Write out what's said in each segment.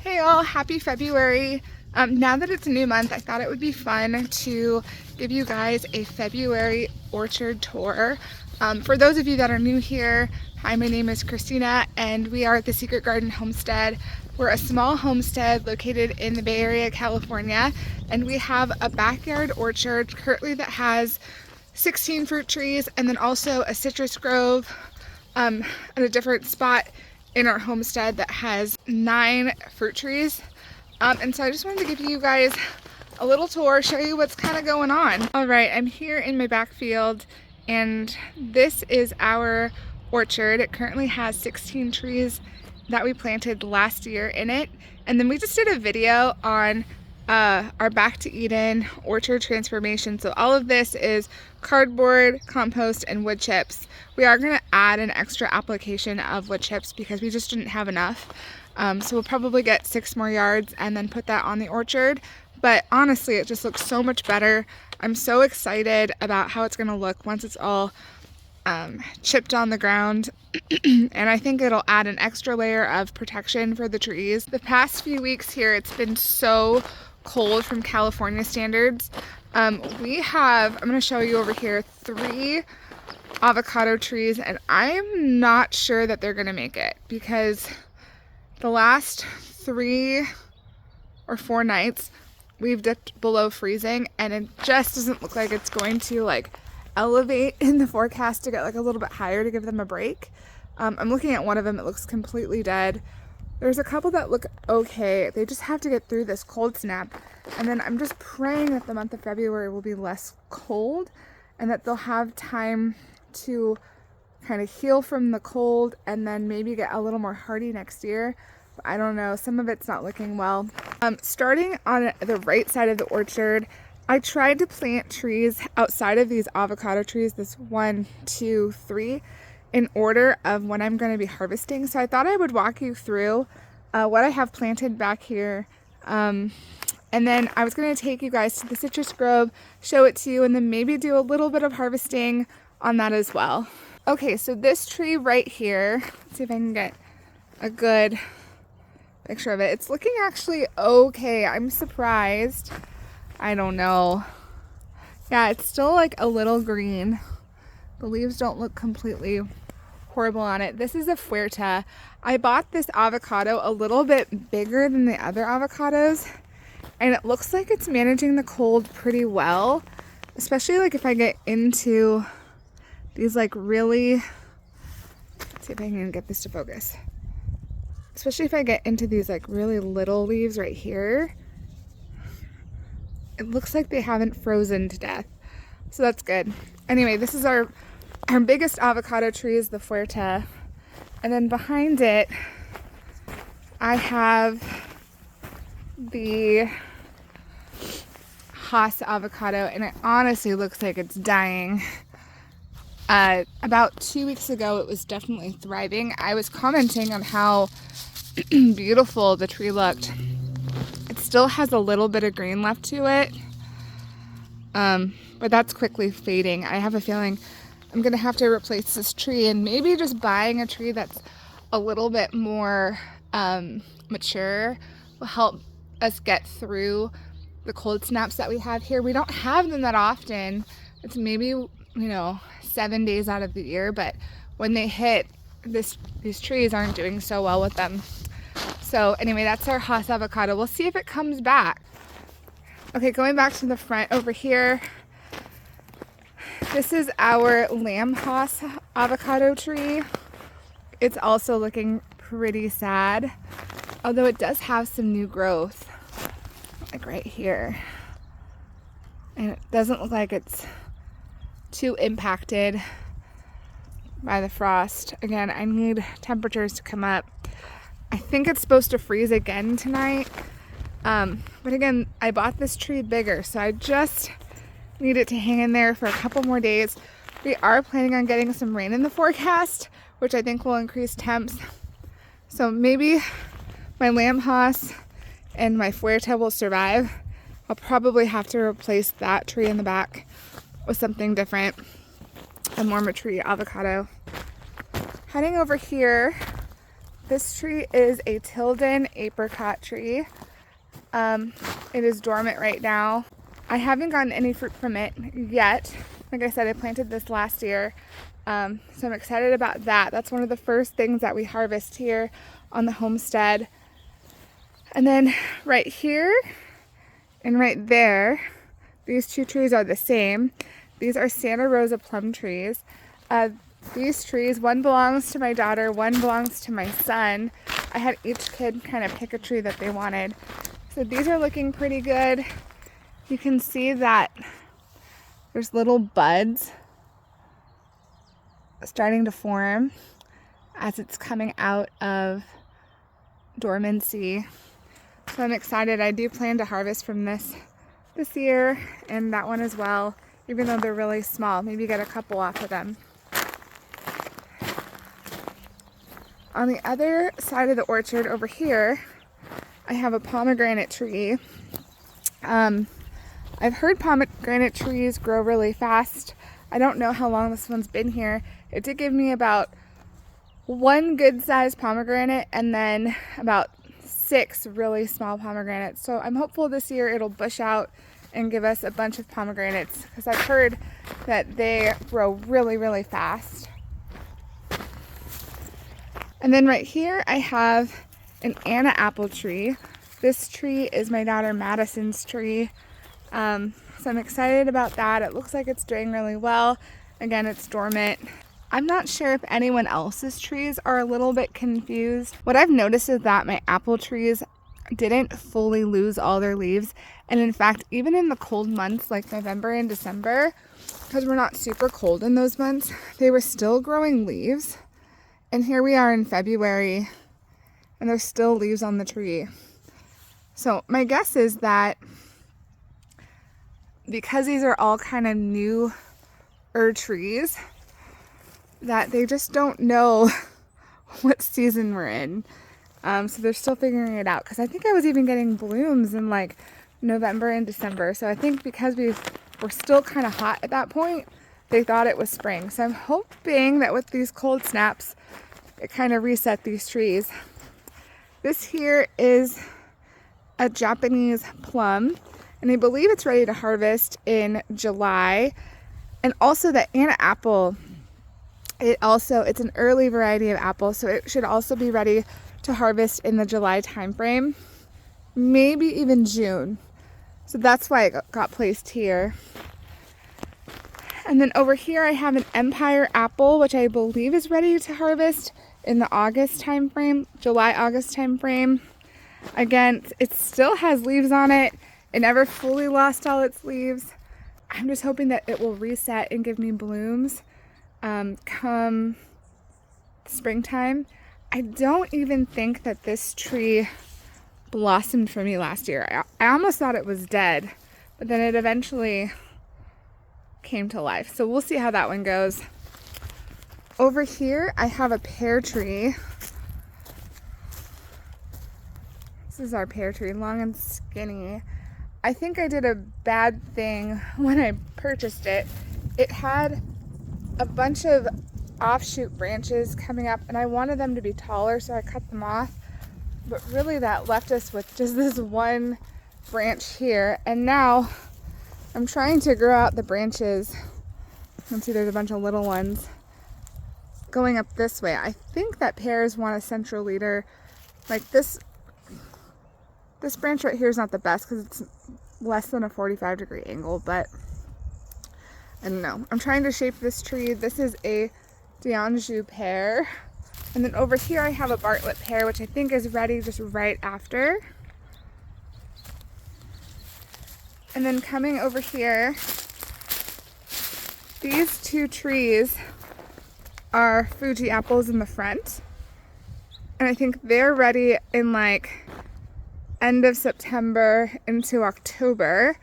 Hey all, happy February. Now that it's a new month, I thought it would be fun to give you guys a February orchard tour. For those of you that are new here, hi, my name is Christina and we are at the Secret Garden Homestead. We're a small homestead located in the Bay Area, California, and we have a backyard orchard currently that has 16 fruit trees and then also a citrus grove at a different spot in our homestead that has 9 fruit trees. And so I just wanted to give you guys a little tour, show you what's kind of going on. All right, I'm here in my back field and this is our orchard. It currently has 16 trees that we planted last year in it. And then we just did a video on our Back to Eden orchard transformation. So all of this is cardboard, compost, and wood chips. We are going to add an extra application of wood chips because we just didn't have enough. So we'll probably get 6 more yards and then put that on the orchard. But honestly, it just looks so much better. I'm so excited about how it's going to look once it's all chipped on the ground. And I think it'll add an extra layer of protection for the trees. The past few weeks here, it's been so cold from California standards. We have, I'm going to show you over here, 3 avocado trees, and I'm not sure that they're going to make it because the last 3 or 4 nights we've dipped below freezing and it just doesn't look like it's going to like elevate in the forecast to get like a little bit higher to give them a break. I'm looking at one of them, it looks completely dead. There's a couple that look okay. They just have to get through this cold snap. And then I'm just praying that the month of February will be less cold and that they'll have time to kind of heal from the cold and then maybe get a little more hardy next year. But I don't know, some of it's not looking well. Starting on the right side of the orchard, I tried to plant trees outside of these avocado trees, this 1, 2, 3, in order of when I'm going to be harvesting. So I thought I would walk you through what I have planted back here. And then I was going to take you guys to the citrus grove, show it to you, and then maybe do a little bit of harvesting on that as well. Okay, so this tree right here, let's see if I can get a good picture of it. It's looking actually okay. I'm surprised. I don't know. Yeah, it's still like a little green. The leaves don't look completely horrible on it. This is a Fuerte. I bought this avocado a little bit bigger than the other avocados, and it looks like it's managing the cold pretty well, especially like if I get into these like really, let's see if I can get this to focus. Especially if I get into these like really little leaves right here. It looks like they haven't frozen to death. So that's good. Anyway, this is our biggest avocado tree is the Fuerte. And then behind it, I have the Hass avocado, and it honestly looks like it's dying. About 2 weeks ago, it was definitely thriving. I was commenting on how beautiful the tree looked. It still has a little bit of green left to it, but that's quickly fading. I have a feeling I'm gonna have to replace this tree and maybe just buying a tree that's a little bit more mature will help us get through the cold snaps that we have here. We don't have them that often. It's maybe, 7 days out of the year, but when they hit, these trees aren't doing so well with them. So anyway, that's our Hass avocado. We'll see if it comes back. Okay, going back to the front over here, this is our lamb Hass avocado tree. It's also looking pretty sad, although it does have some new growth, like right here. And it doesn't look like it's too impacted by the frost. Again, I need temperatures to come up. I think it's supposed to freeze again tonight. But again, I bought this tree bigger, so I just need it to hang in there for a couple more days. We are planning on getting some rain in the forecast, which I think will increase temps. So maybe my lamb Hass and my Fuerte will survive. I'll probably have to replace that tree in the back with something different, a more mature avocado. Heading over here, This tree is a Tilden apricot tree. It is dormant right now. I haven't gotten any fruit from it yet. Like I said, I planted this last year. So I'm excited about that. That's one of the first things that we harvest here on the homestead. And then right here and right there, these two trees are the same. These are Santa Rosa plum trees. These trees, one belongs to my daughter, one belongs to my son. I had each kid kind of pick a tree that they wanted. So these are looking pretty good. You can see that there's little buds starting to form as it's coming out of dormancy. So I'm excited. I do plan to harvest from this year and that one as well, even though they're really small. Maybe get a couple off of them. On the other side of the orchard over here, I have a pomegranate tree. I've heard pomegranate trees grow really fast. I don't know how long this one's been here. It did give me about one good sized pomegranate and then about 6 really small pomegranates. So I'm hopeful this year it'll bush out and give us a bunch of pomegranates because I've heard that they grow really, really fast. And then right here I have an Anna apple tree. This tree is my daughter Madison's tree. So I'm excited about that. It looks like it's doing really well. Again, it's dormant. I'm not sure if anyone else's trees are a little bit confused. What I've noticed is that my apple trees didn't fully lose all their leaves. And in fact, even in the cold months like November and December, because we're not super cold in those months, they were still growing leaves. And here we are in February and there's still leaves on the tree. So my guess is that because these are all kind of newer trees, that they just don't know what season we're in. So they're still figuring it out. Because I think I was even getting blooms in like November and December. So I think because we're still kind of hot at that point, they thought it was spring. So I'm hoping that with these cold snaps, it kind of reset these trees. This here is a Japanese plum, and I believe it's ready to harvest in July. And also the Anna apple, it's an early variety of apple, so it should also be ready to harvest in the July time frame, maybe even June. So that's why it got placed here. And then over here I have an Empire apple, which I believe is ready to harvest in the August time frame, July-August time frame. Again, it still has leaves on it. It never fully lost all its leaves. I'm just hoping that it will reset and give me blooms come springtime. I don't even think that this tree blossomed for me last year. I almost thought it was dead, but then it eventually came to life. So we'll see how that one goes. Over here, I have a pear tree. This is our pear tree, long and skinny. I think I did a bad thing when I purchased it. It had a bunch of offshoot branches coming up and I wanted them to be taller, so I cut them off. But really that left us with just this one branch here. And now I'm trying to grow out the branches. You can see there's a bunch of little ones going up this way. I think that pears want a central leader. Like this branch right here is not the best because it's less than a 45-degree angle, but I don't know. I'm trying to shape this tree. This is a D'Anjou pear. And then over here I have a Bartlett pear, which I think is ready just right after. And then coming over here, these two trees are Fuji apples in the front. And I think they're ready in like end of September into October.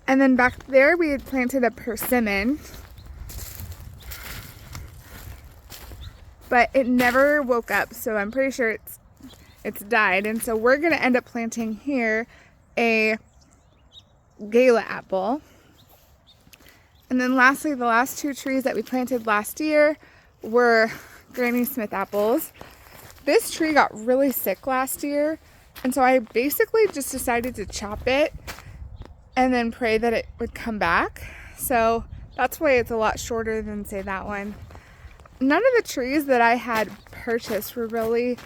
And then back there we had planted a persimmon, but it never woke up, so I'm pretty sure it's died. And so we're gonna end up planting here a Gala apple. And then lastly, the last two trees that we planted last year were Granny Smith apples. This tree got really sick last year, and so I basically just decided to chop it and then pray that it would come back. So that's why it's a lot shorter than, say, that one. None of the trees that I had purchased were really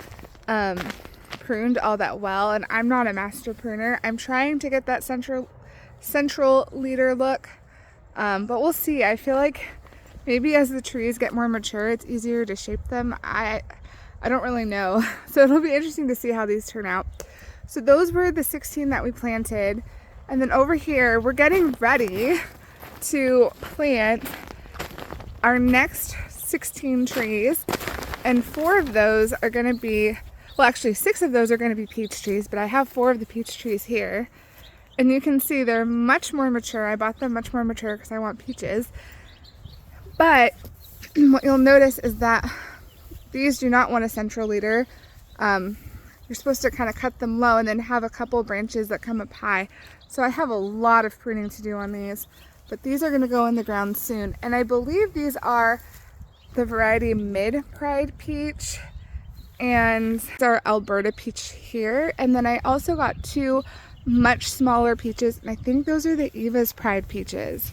pruned all that well, and I'm not a master pruner. I'm trying to get that central leader look, but we'll see. I feel like maybe as the trees get more mature, it's easier to shape them. I don't really know. So it'll be interesting to see how these turn out. So those were the 16 that we planted. And then over here, we're getting ready to plant our next 16 trees. And 4 of those are gonna be, well, actually 6 of those are gonna be peach trees, but I have 4 of the peach trees here. And you can see they're much more mature. I bought them much more mature because I want peaches. But what you'll notice is that these do not want a central leader. You're supposed to kind of cut them low and then have a couple branches that come up high. So I have a lot of pruning to do on these, but these are going to go in the ground soon. And I believe these are the variety Mid-Pride Peach, and it's our Alberta peach here. And then I also got 2 much smaller peaches, and I think those are the Eva's Pride peaches.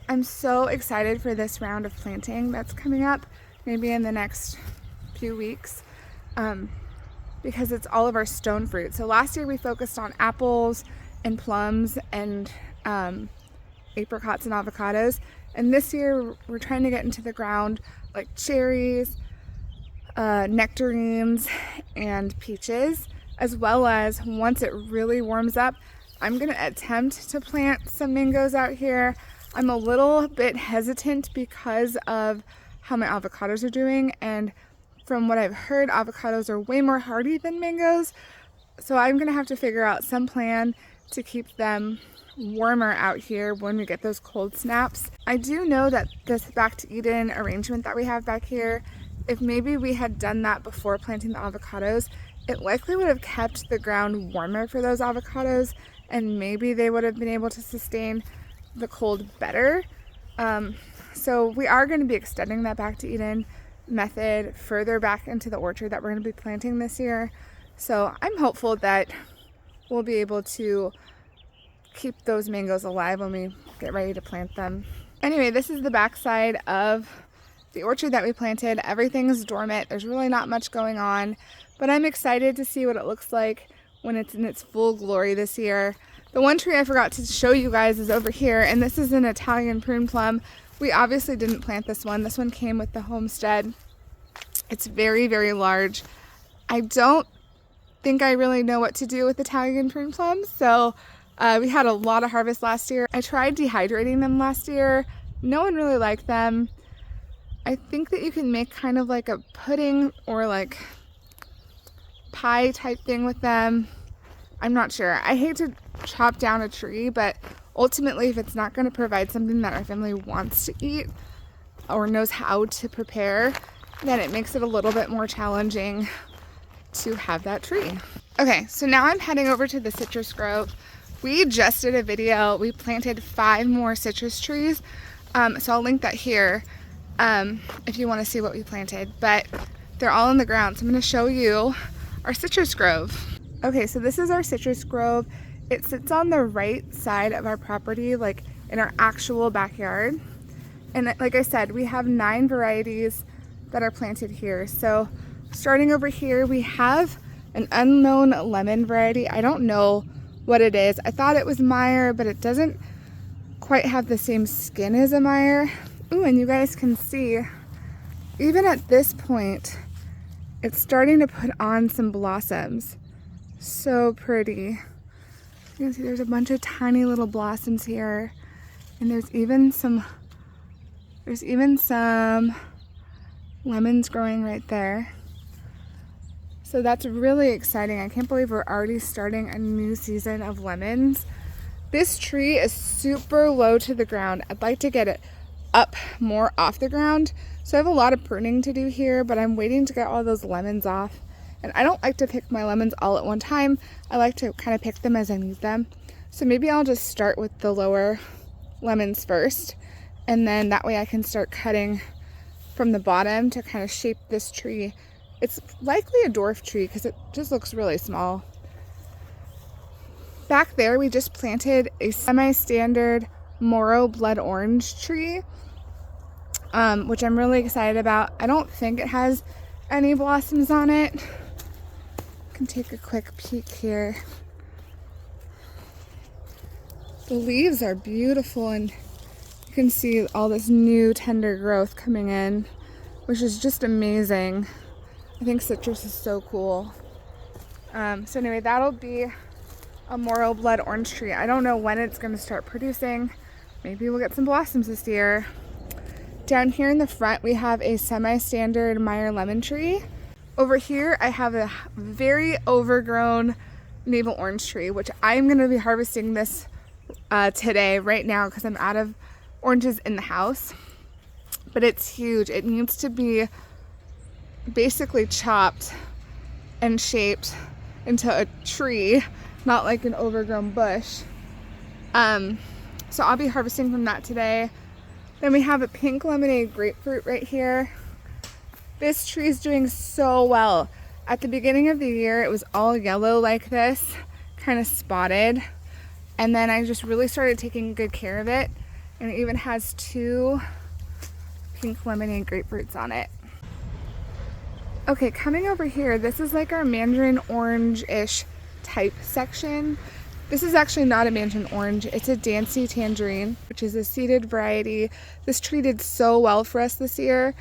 I'm so excited for this round of planting that's coming up, maybe in the next few weeks, because it's all of our stone fruit. So last year we focused on apples and plums and apricots and avocados, and this year we're trying to get into the ground like cherries, nectarines, and peaches, as well as once it really warms up, I'm gonna attempt to plant some mangoes out here. I'm a little bit hesitant because of how my avocados are doing, and from what I've heard, avocados are way more hardy than mangoes, so I'm gonna have to figure out some plan to keep them warmer out here when we get those cold snaps. I do know that this Back to Eden arrangement that we have back here, if maybe we had done that before planting the avocados, it likely would have kept the ground warmer for those avocados, and maybe they would have been able to sustain the cold better. So we are going to be extending that Back to Eden method further back into the orchard that we're going to be planting this year. So I'm hopeful that we'll be able to keep those mangoes alive when we get ready to plant them. Anyway, this is the back side of the orchard that we planted. Everything's dormant. There's really not much going on, but I'm excited to see what it looks like when it's in its full glory this year. The one tree I forgot to show you guys is over here, and this is an Italian prune plum. We obviously didn't plant this one. This one came with the Homestead. It's very, very large. I don't think I really know what to do with Italian prune plums, so we had a lot of harvest last year. I tried dehydrating them last year. No one really liked them. I think that you can make kind of like a pudding or like pie type thing with them. I'm not sure. I hate to chop down a tree, but ultimately if it's not going to provide something that our family wants to eat or knows how to prepare, then it makes it a little bit more challenging to have that tree. Okay, so now I'm heading over to the citrus grove. We just did a video. We planted 5 more citrus trees, so I'll link that here if you want to see what we planted, but they're all in the ground. So I'm going to show you our citrus grove. Okay, so this is our citrus grove. It sits on the right side of our property, like in our actual backyard. And like I said, we have 9 varieties that are planted here. So starting over here, we have an unknown lemon variety. I don't know what it is. I thought it was Meyer, but it doesn't quite have the same skin as a Meyer. Ooh, and you guys can see, even at this point, it's starting to put on some blossoms. So pretty. You can see there's a bunch of tiny little blossoms here, and there's even some lemons growing right there. So that's really exciting. I can't believe we're already starting a new season of lemons. This tree is super low to the ground. I'd like to get it up more off the ground. So I have a lot of pruning to do here, but I'm waiting to get all those lemons off. And I don't like to pick my lemons all at one time. I like to kind of pick them as I need them. So maybe I'll just start with the lower lemons first, and then that way I can start cutting from the bottom to kind of shape this tree It's likely a dwarf tree because it just looks really small. Back there, we just planted a semi-standard Moro blood orange tree, which I'm really excited about. I don't think it has any blossoms on it. I can take a quick peek here. The leaves are beautiful, and you can see all this new tender growth coming in, which is just amazing. I think citrus is so cool. So anyway, that'll be a Moro blood orange tree. I don't know when it's going to start producing. Maybe we'll get some blossoms this year. Down here in the front, we have a semi-standard Meyer lemon tree. Over here, I have a very overgrown navel orange tree, which I'm going to be harvesting this today, right now, because I'm out of oranges in the house. But it's huge. It needs to be basically chopped and shaped into a tree, not like an overgrown bush. So I'll be harvesting from that today. Then we have a pink lemonade grapefruit right here. This tree is doing so well. At the beginning of the year, it was all yellow like this, kind of spotted. And then I just really started taking good care of it. And it even has 2 pink lemonade grapefruits on it. Okay, coming over here, this is like our mandarin orange-ish type section. This is actually not a mandarin orange, it's a Dancy tangerine, which is a seeded variety. This tree did so well for us this year.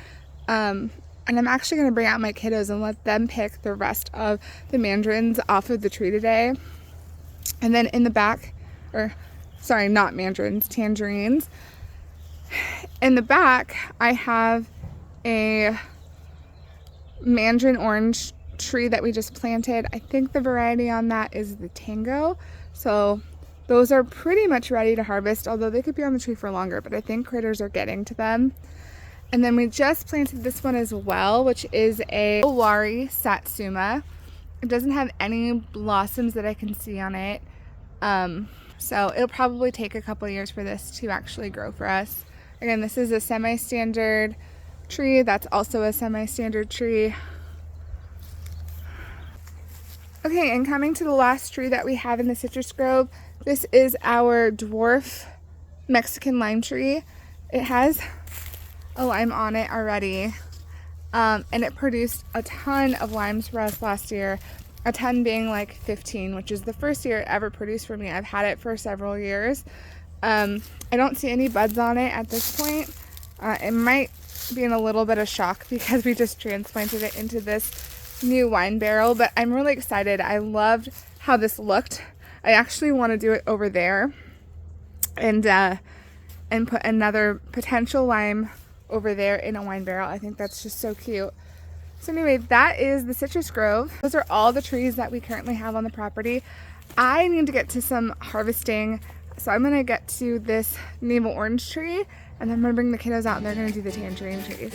And I'm actually gonna bring out my kiddos and let them pick the rest of the mandarins off of the tree today. And then in the back, or sorry, not mandarins, tangerines. In the back, I have a mandarin orange tree that we just planted. I think the variety on that is the Tango. So those are pretty much ready to harvest, although they could be on the tree for longer, but I think critters are getting to them. And then we just planted this one as well, which is a Owari Satsuma. It doesn't have any blossoms that I can see on it. So it'll probably take a couple years for this to actually grow for us. Again, this is a semi-standard tree. That's also a semi-standard tree. Okay, and coming to the last tree that we have in the citrus grove, this is our dwarf Mexican lime tree. It has a lime on it already, and it produced a ton of limes for us last year. A ton being like 15, which is the first year it ever produced for me. I've had it for several years. I don't see any buds on it at this point. It might be in a little bit of shock because we just transplanted it into this new wine barrel, but I'm really excited. I loved how this looked. I actually want to do it over there and put another potential lime over there in a wine barrel. I think that's just so cute. So anyway, that is the citrus grove. Those are all the trees that we currently have on the property. I need to get to some harvesting, so I'm gonna get to this navel orange tree, and then I'm gonna bring the kiddos out and they're gonna do the tangerine trees.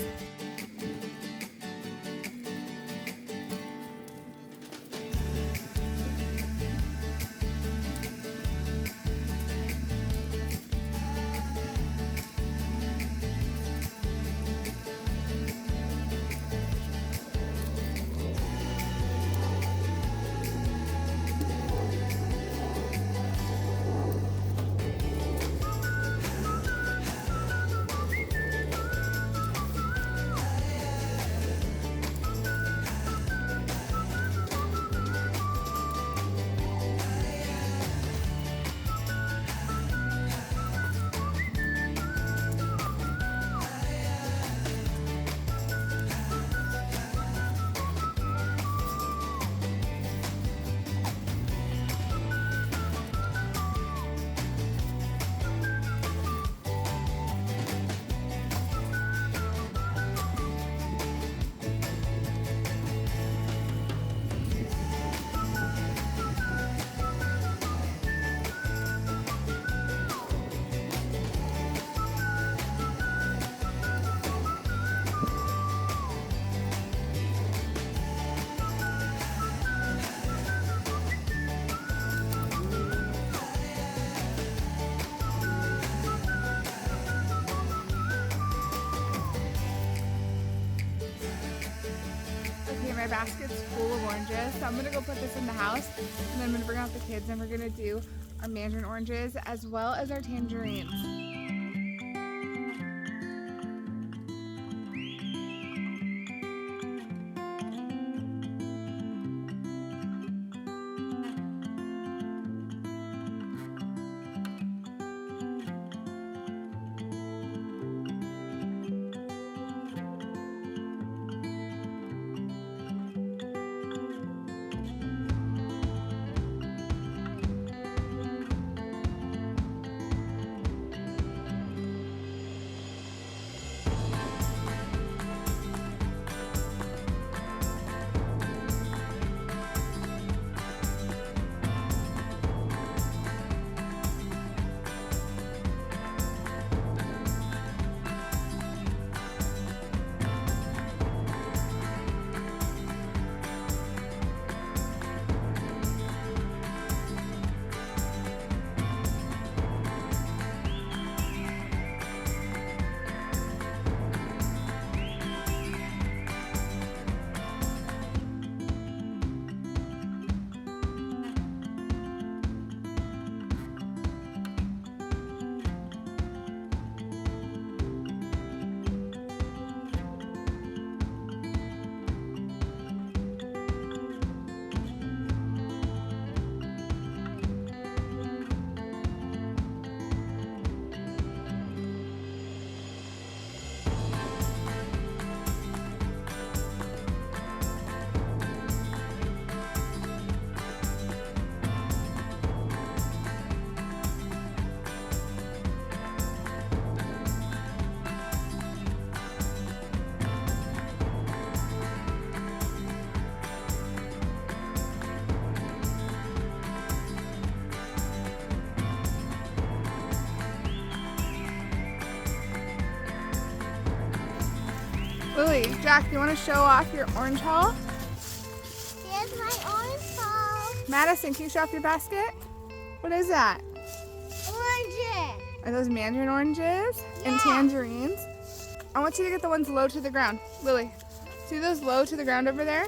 my basket's full of oranges, so I'm gonna go put this in the house, and then I'm gonna bring out the kids, and we're gonna do our mandarin oranges as well as our tangerines. Lily, Jack, do you want to show off your orange haul? Here's my orange haul. Madison, can you show off your basket? What is that? Oranges. Are those mandarin oranges and Yeah. tangerines? I want you to get the ones low to the ground. Lily, see those low to the ground over there?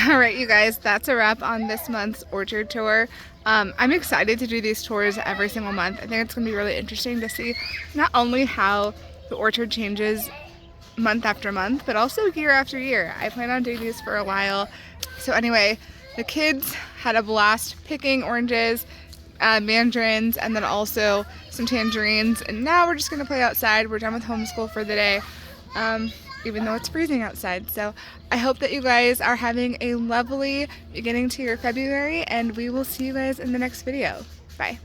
All right, you guys, that's a wrap on this month's orchard tour. I'm excited to do these tours every single month. I think it's gonna be really interesting to see not only how the orchard changes month after month, but also year after year. I plan on doing these for a while. So anyway, the kids had a blast picking oranges, mandarins, and then also some tangerines. And now we're just gonna play outside. We're done with homeschool for the day. Even though it's freezing outside. So I hope that you guys are having a lovely beginning to your February, and we will see you guys in the next video. Bye.